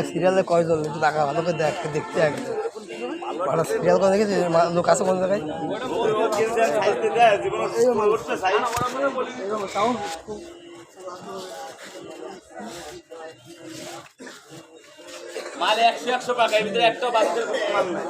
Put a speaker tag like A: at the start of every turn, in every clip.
A: সিরিয়ালে কয়জন টাকা ভালো করে দেখতে সিরিয়াল করে দেখেছি লোক আছে কোন জায়গায়
B: মাল 100 টাকা এর ভিতরে একটা বাচ্চার মাল নাই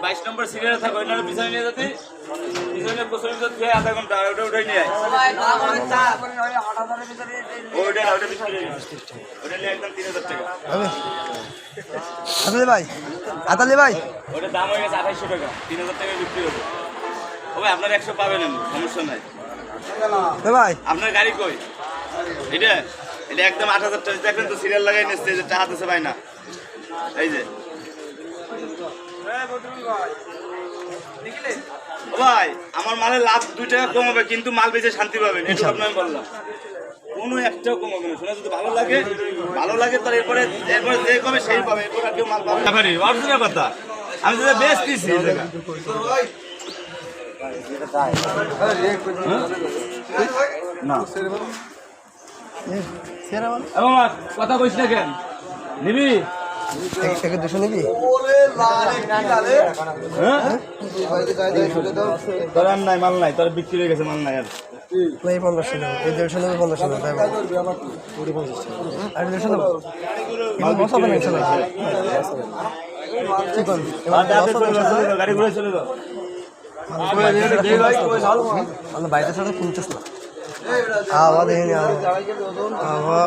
B: 22 নম্বর সিরিয়ালে থাকো এনার পিছনে নিয়ে যেতে পিছনে কোসলের ভিতর দিয়ে আধা ঘন্টা ওটা উঠাই নিয়ে ওটা পিছনে ওটা নিয়ে একদম 3000 টাকা
A: আতালি ভাই আতালি ভাই
B: ওটা দাম হয়ে গেছে 2800 টাকা 3000 টাকা বিক্রি হবে ওই আপনার 100 পাবেন সমস্যা নাই
A: ভাই
B: আপনার গাড়ি কই এটা এটা একদম 8000 টাকা দেখেন তো সিরিয়াল লাগাই নিচ্ছে যে টাকা দিতে পাই না এই যে ভাই আমার মালের লাভ 2 টাকা কম হবে কিন্তু মাল বেচে শান্তি পাবেন এটা আপনাকে আমি বললাম কোনো একটাও কম হবে না শোনা যদি ভালো লাগে তার এরপরে যে কমে সেই পাবে এরপর আর কেউ মাল পাবে না ভাই অরিজিনাল কথা আমি তো বেস্ট দিছি এই জায়গা না আমার কথা কইছ না কেন নিবি
A: থেকে 200 নিবি
B: তোর নাই মাল নাই তোর বিক্রি হয়ে গেছে মাল নাই আর
A: এই 1500 নেব এই 150 নেব 1500 নেব তাই আর 200 নেব মাল বসা বানাই চলে ঠিক আছে
B: গাড়ি ঘুরে চলে যাও
A: মানে বাইরে সাথে 50 না আওয়া দেখেনি আওয়া